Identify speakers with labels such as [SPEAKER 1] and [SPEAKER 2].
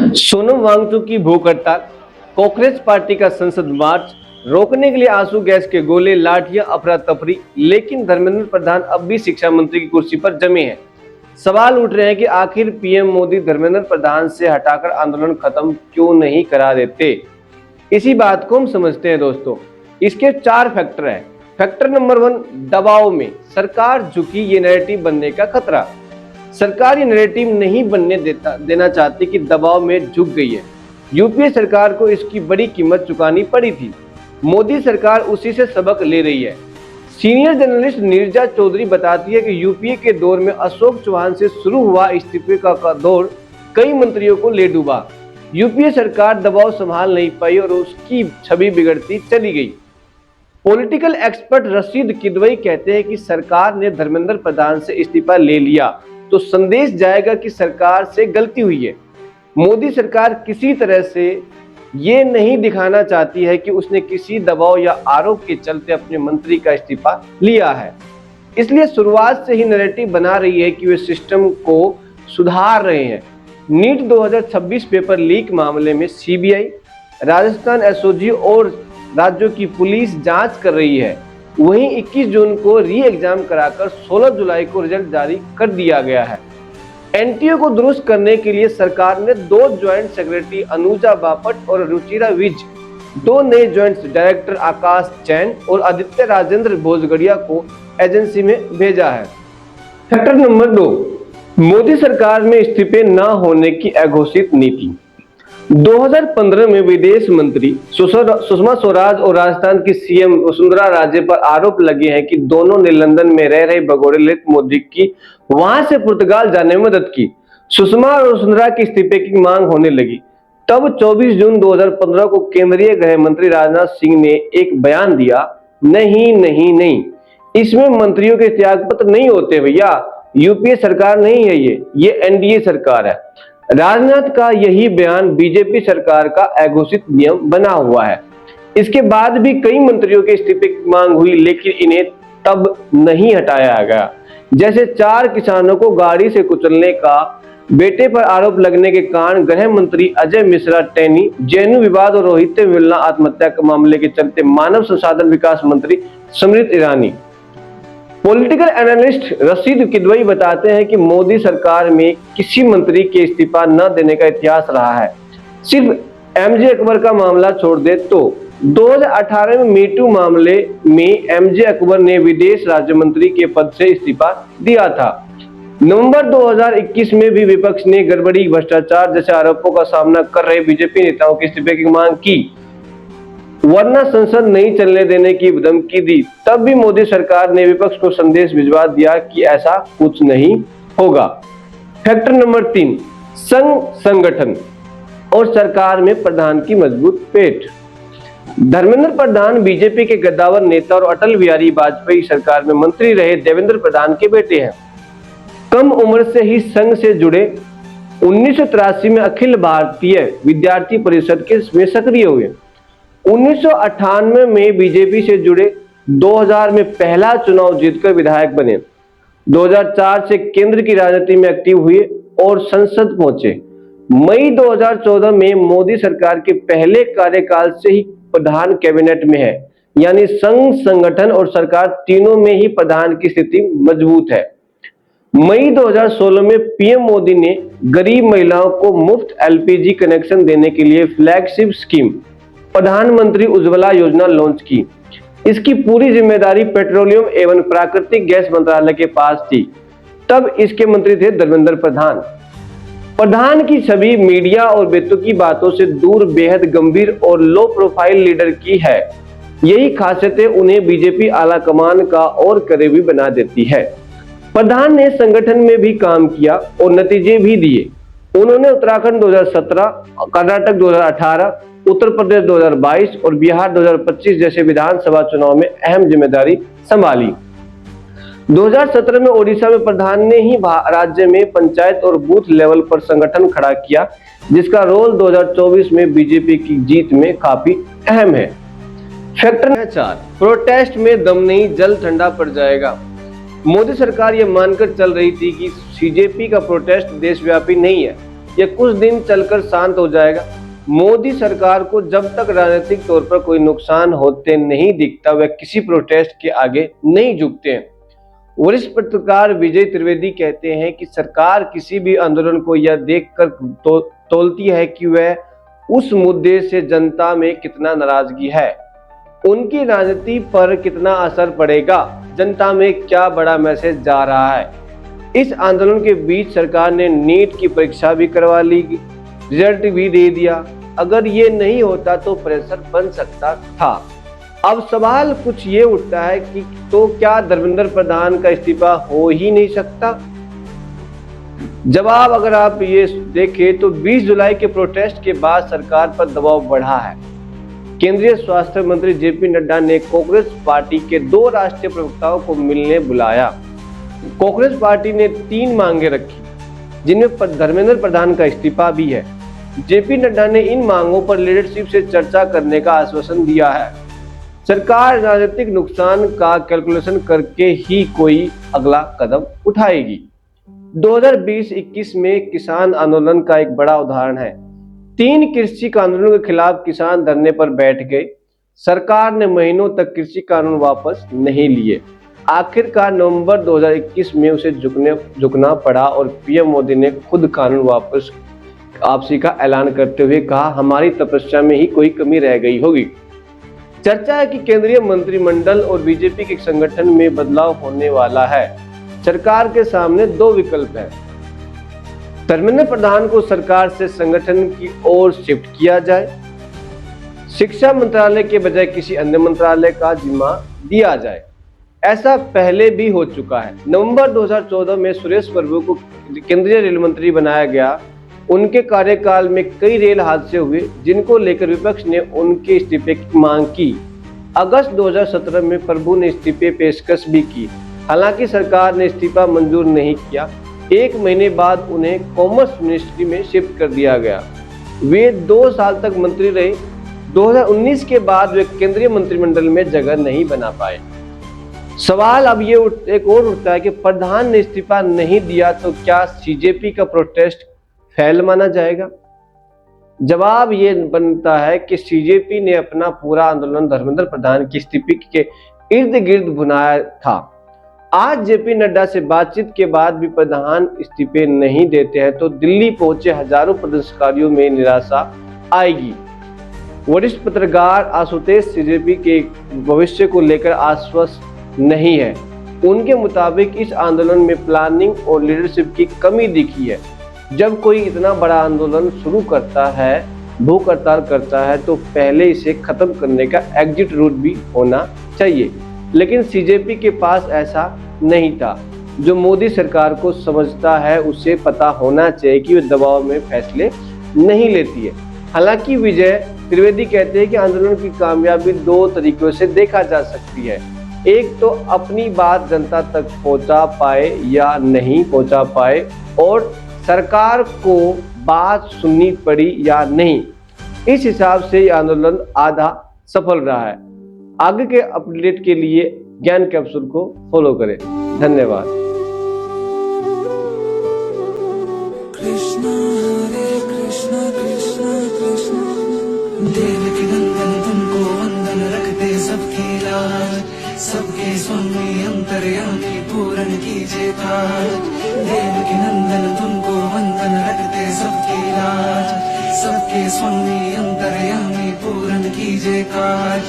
[SPEAKER 1] सोनम वांगचुक की भूख हड़ताल, कांग्रेस पार्टी का संसद मार्च, रोकने के लिए आंसू गैस के गोले, लाठियां, अफरा तफरी। लेकिन धर्मेंद्र प्रधान अब भी शिक्षा मंत्री की कुर्सी पर जमे हैं। सवाल उठ रहे हैं कि आखिर पीएम मोदी धर्मेंद्र प्रधान से हटाकर आंदोलन खत्म क्यों नहीं करा देते। इसी बात को हम समझते हैं दोस्तों। इसके 4 फैक्टर हैं। फैक्टर नंबर 1, दबाव में सरकार झुकी, ये नैरेटिव बनने का खतरा। सरकार ये नैरेटिव नहीं बनने देना चाहती कि दबाव में झुक गई है। यूपीए सरकार को इसकी बड़ी कीमत चुकानी पड़ी थी। मोदी सरकार उसी से सबक ले रही है। सीनियर जर्नलिस्ट नीरजा चौधरी बताती है कि यूपीए के दौर में अशोक चौहान से शुरू हुआ इस्तीफे का दौर कई मंत्रियों को ले डूबा। यूपीए सरकार दबाव संभाल नहीं पाई और उसकी छवि बिगड़ती चली गई। पॉलिटिकल एक्सपर्ट रशीद किदवई कहते हैं कि सरकार ने धर्मेंद्र प्रधान से इस्तीफा ले लिया तो संदेश जाएगा कि सरकार से गलती हुई है। मोदी सरकार किसी तरह से ये नहीं दिखाना चाहती है कि उसने किसी दबाव या आरोप के चलते अपने मंत्री का इस्तीफा लिया है। इसलिए शुरुआत से ही नैरेटिव बना रही है कि वे सिस्टम को सुधार रहे हैं। नीट 2026 पेपर लीक मामले में सीबीआई, राजस्थान एसओजी और राज्यों की पुलिस जांच कर रही है। वहीं 21 जून को री एग्जाम कराकर 16 जुलाई को रिजल्ट जारी कर दिया गया है। एनटीए को दुरुस्त करने के लिए सरकार ने 2 ज्वाइंट सेक्रेटरी अनुजा बापट और रुचिरा विज, 2 नए ज्वाइंट डायरेक्टर आकाश जैन और आदित्य राजेंद्र भोजगड़िया को एजेंसी में भेजा है। फैक्टर नंबर 2, मोदी सरकार में इस्तीफे न होने की अघोषित नीति। 2015 में विदेश मंत्री सुषमा स्वराज और राजस्थान की सीएम वसुंधरा राजे पर आरोप लगे हैं कि दोनों ने लंदन में रह रहे भगोड़े नरेंद्र मोदी की वहां से पुर्तगाल जाने में मदद की। सुषमा और वसुंधरा के इस्तीफे की मांग होने लगी। तब 24 जून 2015 को केंद्रीय गृह मंत्री राजनाथ सिंह ने एक बयान दिया, नहीं नहीं नहीं, इसमें मंत्रियों के त्यागपत्र नहीं होते भैया, यूपीए सरकार नहीं है, ये एनडीए सरकार है। राजनाथ का यही बयान बीजेपी सरकार का अघोषित नियम बना हुआ है। इसके बाद भी कई मंत्रियों के इस्तीफे की मांग हुई, लेकिन इन्हें तब नहीं हटाया गया। जैसे 4 किसानों को गाड़ी से कुचलने का बेटे पर आरोप लगने के कारण गृह मंत्री अजय मिश्रा टैनी, जेएनयू विवाद और रोहित वेमुला आत्महत्या के मामले के चलते मानव संसाधन विकास मंत्री स्मृति ईरानी। पॉलिटिकल एनालिस्ट रशीद किदवई बताते हैं कि मोदी सरकार में किसी मंत्री के इस्तीफा न देने का इतिहास रहा है। सिर्फ एमजे अकबर का मामला छोड़ दे तो 2018 में मीटू मामले में एमजे अकबर ने विदेश राज्य मंत्री के पद से इस्तीफा दिया था। नवंबर 2021 में भी विपक्ष ने गड़बड़ी, भ्रष्टाचार जैसे आरोपों का सामना कर रहे बीजेपी नेताओं के इस्तीफे की मांग की, वरना संसद नहीं चलने देने की धमकी दी। तब भी मोदी सरकार ने विपक्ष को संदेश भिजवा दिया कि ऐसा कुछ नहीं होगा। फैक्टर नंबर 3, संघ संगठन और सरकार में प्रधान की मजबूत पेट। धर्मेंद्र प्रधान बीजेपी के गद्दावर नेता और अटल बिहारी वाजपेयी सरकार में मंत्री रहे देवेंद्र प्रधान के बेटे हैं। कम उम्र से ही संघ से जुड़े 1983 में अखिल भारतीय विद्यार्थी परिषद में सक्रिय हुए। 1998 में बीजेपी से जुड़े, 2000 में पहला चुनाव जीतकर विधायक बने। 2004 से केंद्र की राजनीति में एक्टिव हुए और संसद पहुंचे। मई 2014 में मोदी सरकार के पहले कार्यकाल से ही प्रधान कैबिनेट में है, यानी संघ, संगठन और सरकार तीनों में ही प्रधान की स्थिति मजबूत है। मई 2016 में पीएम मोदी ने गरीब महिलाओं को मुफ्त एलपीजी कनेक्शन देने के लिए फ्लैगशिप स्कीम प्रधानमंत्री उज्ज्वला योजना लॉन्च की। इसकी पूरी जिम्मेदारी पेट्रोलियम एवं प्राकृतिक गैस मंत्रालय के पास थी। तब इसके मंत्री थे धर्मेंद्र प्रधान। प्रधान की छवि मीडिया और बेतुकी बातों से दूर बेहद गंभीर और लो प्रोफाइल लीडर की है। यही खासियतें उन्हें बीजेपी आला कमान का और करीबी बना देती है। प्रधान ने संगठन में भी काम किया और नतीजे भी दिए। उन्होंने उत्तराखंड 2017, कर्नाटक 2018, उत्तर प्रदेश 2022 और बिहार 2025 जैसे विधानसभा चुनाव में अहम जिम्मेदारी संभाली। 2017 में ओडिशा में प्रधान ने ही राज्य में पंचायत और बूथ लेवल पर संगठन खड़ा किया, जिसका रोल 2024 में बीजेपी की जीत में काफी अहम है। फैक्टर 4, प्रोटेस्ट में दम नहीं, जल ठंडा पड़ जाएगा। मोदी सरकार ये मानकर चल रही थी कि बीजेपी का प्रोटेस्ट देशव्यापी नहीं है, ये कुछ दिन चलकर शांत हो जाएगा। मोदी सरकार को जब तक राजनीतिक तौर पर कोई नुकसान होते नहीं दिखता, वह किसी प्रोटेस्ट के आगे नहीं झुकते हैं। वरिष्ठ पत्रकार विजय त्रिवेदी कहते हैं कि सरकार किसी भी आंदोलन को यह देखकर तोलती है कि वह उस मुद्दे से जनता में कितना नाराजगी है, उनकी राजनीति पर कितना असर पड़ेगा, जनता में क्या बड़ा मैसेज जा रहा है। इस आंदोलन के बीच सरकार ने नीट की परीक्षा भी करवा ली, रिजल्ट भी दे दिया। अगर ये नहीं होता तो प्रेशर बन सकता था। अब सवाल कुछ ये उठता है कि तो क्या धर्मेंद्र प्रधान का इस्तीफा हो ही नहीं सकता? जवाब अगर आप ये देखें तो 20 जुलाई के प्रोटेस्ट के बाद सरकार पर दबाव बढ़ा है। केंद्रीय स्वास्थ्य मंत्री जेपी नड्डा ने कांग्रेस पार्टी के 2 राष्ट्रीय प्रवक्ताओं को मिलने बुलाया। कांग्रेस पार्टी ने 3 मांगे रखी, जिनमें धर्मेंद्र प्रधान का इस्तीफा भी है। जेपी नड्डा ने इन मांगों पर लीडरशिप से चर्चा करने का आश्वासन दिया है। सरकार राजनीतिक नुकसान का कैलकुलेशन करके ही कोई अगला कदम उठाएगी। 2020-21 में किसान आंदोलन का एक बड़ा उदाहरण है। 3 कृषि कानूनों के खिलाफ किसान धरने पर बैठ गए। सरकार ने महीनों तक कृषि कानून वापस नहीं लिए। आखिरकार नवंबर 2021 में उसे झुकना पड़ा और पीएम मोदी ने खुद कानून वापसी का ऐलान करते हुए कहा, हमारी तपस्या में ही कोई कमी रह गई होगी। चर्चा है कि केंद्रीय मंत्रिमंडल और बीजेपी के संगठन में बदलाव होने वाला है। सरकार के सामने 2 विकल्प हैं। धर्मेंद्र प्रधान को सरकार से संगठन की ओर शिफ्ट किया जाए, शिक्षा मंत्रालय के बजाय किसी अन्य मंत्रालय का जिम्मा दिया जाए। ऐसा पहले भी हो चुका है। नवंबर 2014 में सुरेश प्रभु को केंद्रीय रेल मंत्री बनाया गया। उनके कार्यकाल में कई रेल हादसे हुए, जिनको लेकर विपक्ष ने उनके इस्तीफे की मांग की। अगस्त 2017 में प्रभु ने इस्तीफे पेशकश भी की, हालांकि सरकार ने इस्तीफा मंजूर नहीं किया। 1 महीने बाद उन्हें कॉमर्स मिनिस्ट्री में शिफ्ट कर दिया गया। वे 2 साल तक मंत्री रहे। 2019 के बाद वे केंद्रीय मंत्रिमंडल में जगह नहीं बना पाए। सवाल अब ये एक और उठता है कि प्रधान ने इस्तीफा नहीं दिया तो क्या सीजेपी का प्रोटेस्ट फेल माना जाएगा? जवाब ये बनता है कि सीजेपी ने अपना पूरा आंदोलन धर्मेंद्र प्रधान की इस्तीफे के इर्द गिर्द भुनाया था। आज जेपी नड्डा से बातचीत के बाद भी प्रधान इस्तीफे नहीं देते हैं तो दिल्ली पहुंचे हजारों प्रदर्शनकारियों में निराशा आएगी। वरिष्ठ पत्रकार आशुतोष सीजेपी के भविष्य को लेकर आश्वस्त नहीं है। उनके मुताबिक इस आंदोलन में प्लानिंग और लीडरशिप की कमी दिखी है। जब कोई इतना बड़ा आंदोलन शुरू करता है, भूख हड़ताल करता है, तो पहले इसे खत्म करने का एग्जिट रूट भी होना चाहिए। लेकिन सीजेपी के पास ऐसा नहीं था। जो मोदी सरकार को समझता है उसे पता होना चाहिए कि वह दबाव में फैसले नहीं लेती है। हालांकि विजय त्रिवेदी कहते हैं कि आंदोलन की कामयाबी 2 तरीकों से देखा जा सकती है। एक तो अपनी बात जनता तक पहुंचा पाए या नहीं पहुंचा पाए, और सरकार को बात सुननी पड़ी या नहीं। इस हिसाब से यह आंदोलन आधा सफल रहा है। आगे के अपडेट के लिए ज्ञान कैप्सूल को फॉलो करें। धन्यवाद।
[SPEAKER 2] कृष्ण हरे कृष्ण कृष्ण कृष्ण देवकी नंदन तुमको वंदन रखते सबकी लाज, सबके स्वामी अंतर्यामी पूर्ण कीजिए काज। देवकी नंदन तुमको वंदन रखते सबकी लाज, सबके स्वामी अंतर्यामी पूर्ण कीजिए काज।